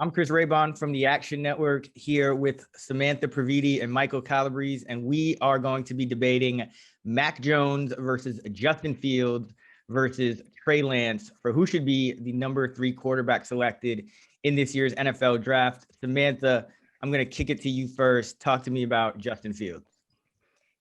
I'm Chris Raybon from the Action Network here with Samantha Praviti and Michael Calabrese, and we are going to be debating Mac Jones versus Justin Fields versus Trey Lance for who should be the number 3 quarterback selected in this year's NFL draft. Samantha, I'm going to kick it to you first. Talk to me about Justin Fields.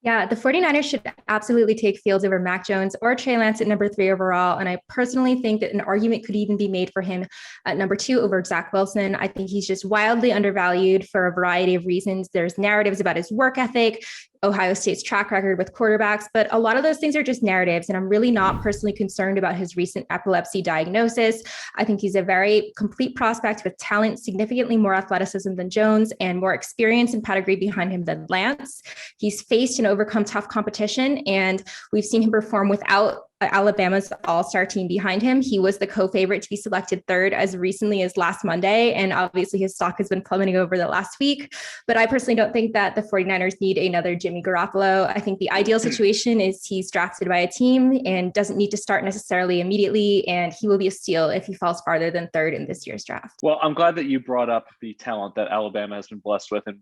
Yeah, the 49ers should absolutely take Fields over Mac Jones or Trey Lance at number 3 overall. And I personally think that an argument could even be made for him at number 2 over Zach Wilson. I think he's just wildly undervalued for a variety of reasons. There's narratives about his work ethic, Ohio State's track record with quarterbacks, but a lot of those things are just narratives. And I'm really not personally concerned about his recent epilepsy diagnosis. I think he's a very complete prospect with talent, significantly more athleticism than Jones, and more experience and pedigree behind him than Lance. He's faced and overcome tough competition, and we've seen him perform without Alabama's all-star team behind him. He was the co-favorite to be selected 3rd as recently as last Monday. And obviously his stock has been plummeting over the last week. But I personally don't think that the 49ers need another Jimmy Garoppolo. I think the ideal situation is he's drafted by a team and doesn't need to start necessarily immediately. And he will be a steal if he falls farther than 3rd in this year's draft. Well, I'm glad that you brought up the talent that Alabama has been blessed with and,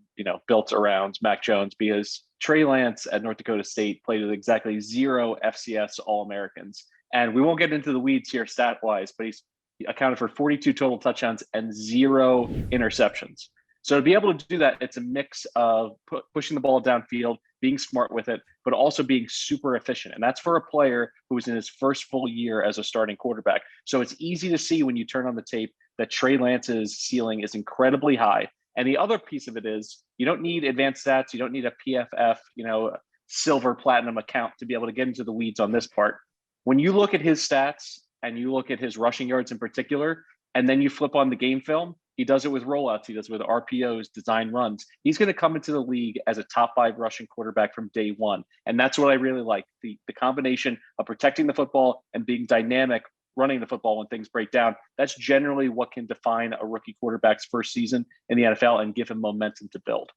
built around Mac Jones, because Trey Lance at North Dakota State played with exactly 0 FCS All-Americans. And we won't get into the weeds here stat-wise, but he's accounted for 42 total touchdowns and 0 interceptions. So to be able to do that, it's a mix of pushing the ball downfield, being smart with it, but also being super efficient. And that's for a player who was in his first full year as a starting quarterback. So it's easy to see when you turn on the tape that Trey Lance's ceiling is incredibly high. And the other piece of it is you don't need advanced stats. You don't need a PFF, silver platinum account to be able to get into the weeds on this part. When you look at his stats and you look at his rushing yards in particular, and then you flip on the game film, he does it with rollouts. He does it with RPOs, design runs. He's going to come into the league as a top 5 rushing quarterback from day one. And that's what I really like. The combination of protecting the football and being dynamic, running the football when things break down. That's generally what can define a rookie quarterback's first season in the NFL and give him momentum to build.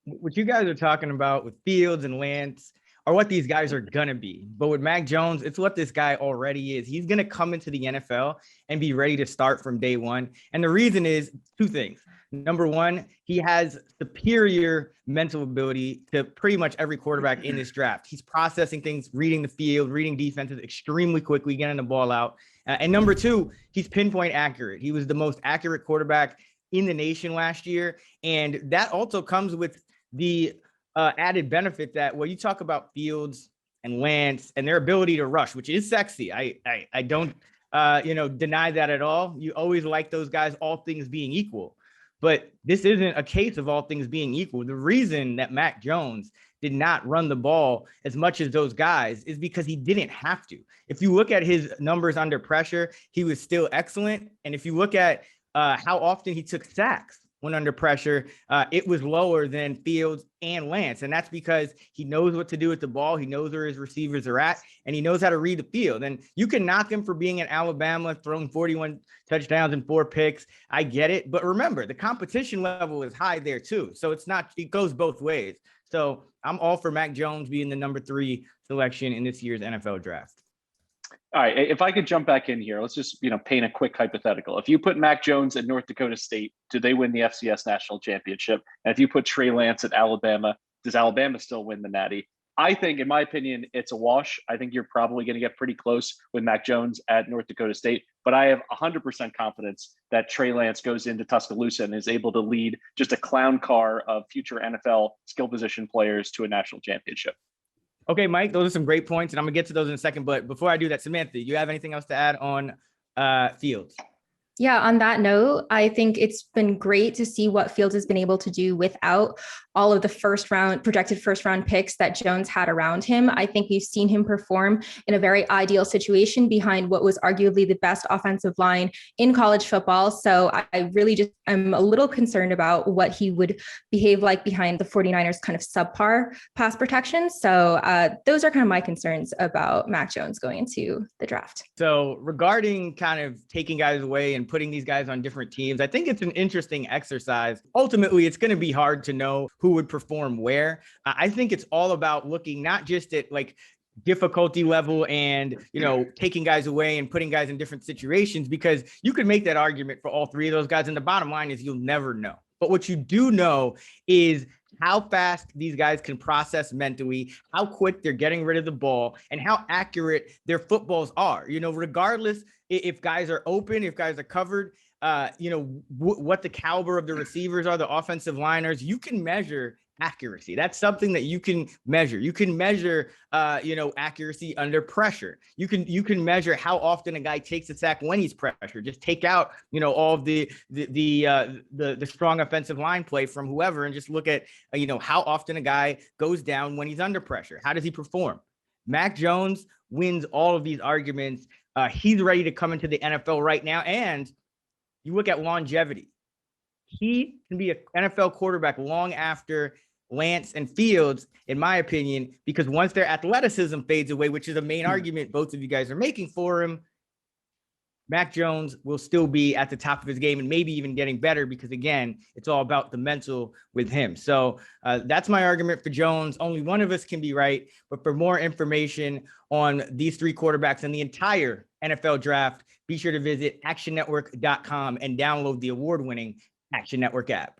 What you guys are talking about with Fields and Lance are what these guys are going to be. But with Mac Jones, it's what this guy already is. He's going to come into the NFL and be ready to start from day one. And the reason is 2 things. Number one, he has superior mental ability to pretty much every quarterback in this draft. He's processing things, reading the field, reading defenses extremely quickly, getting the ball out. And number 2, he's pinpoint accurate. He was the most accurate quarterback in the nation last year. And that also comes with the added benefit that when you talk about Fields and Lance and their ability to rush, which is sexy. I don't deny that at all. You always like those guys, all things being equal. But this isn't a case of all things being equal. The reason that Mac Jones did not run the ball as much as those guys is because he didn't have to. If you look at his numbers under pressure, he was still excellent. And if you look at how often he took sacks when under pressure, it was lower than Fields and Lance. And that's because he knows what to do with the ball. He knows where his receivers are at, and he knows how to read the field. And you can knock him for being in Alabama, throwing 41 touchdowns and 4 picks. I get it. But remember, the competition level is high there too. So it goes both ways. So I'm all for Mac Jones being the number 3 selection in this year's NFL draft. All right, if I could jump back in here, let's just paint a quick hypothetical. If you put Mac Jones at North Dakota State, do they win the FCS National Championship? And if you put Trey Lance at Alabama, does Alabama still win the Natty? I think, in my opinion, it's a wash. I think you're probably going to get pretty close with Mac Jones at North Dakota State, but I have 100% confidence that Trey Lance goes into Tuscaloosa and is able to lead just a clown car of future NFL skill position players to a national championship. Okay, Mike, those are some great points, and I'm going to get to those in a second. But before I do that, Samantha, you have anything else to add on Fields? Yeah, on that note, I think it's been great to see what Fields has been able to do without all of the projected first round picks that Jones had around him. I think we've seen him perform in a very ideal situation behind what was arguably the best offensive line in college football. So I really I'm a little concerned about what he would behave like behind the 49ers kind of subpar pass protection. So those are kind of my concerns about Mac Jones going into the draft. So regarding kind of taking guys away and putting these guys on different teams, I think it's an interesting exercise. Ultimately, it's going to be hard to know who would perform where. I think it's all about looking not just at like difficulty level and, taking guys away and putting guys in different situations, because you could make that argument for all three of those guys. And the bottom line is you'll never know. But what you do know is how fast these guys can process mentally, how quick they're getting rid of the ball, and how accurate their footballs are. Regardless if guys are open, if guys are covered, what the caliber of the receivers are, the offensive liners, you can measure accuracy. That's something that you can measure. You can measure, accuracy under pressure. You can measure how often a guy takes a sack when he's pressured. Just take out, all of the strong offensive line play from whoever, and just look at, how often a guy goes down when he's under pressure. How does he perform? Mac Jones wins all of these arguments. He's ready to come into the NFL right now. And you look at longevity. He can be an NFL quarterback long after Lance and Fields, in my opinion, because once their athleticism fades away, which is a main argument both of you guys are making for him, Mac Jones will still be at the top of his game and maybe even getting better, because, again, it's all about the mental with him. So that's my argument for Jones. Only one of us can be right. But for more information on these three quarterbacks and the entire NFL draft, be sure to visit actionnetwork.com and download the award-winning Action Network app.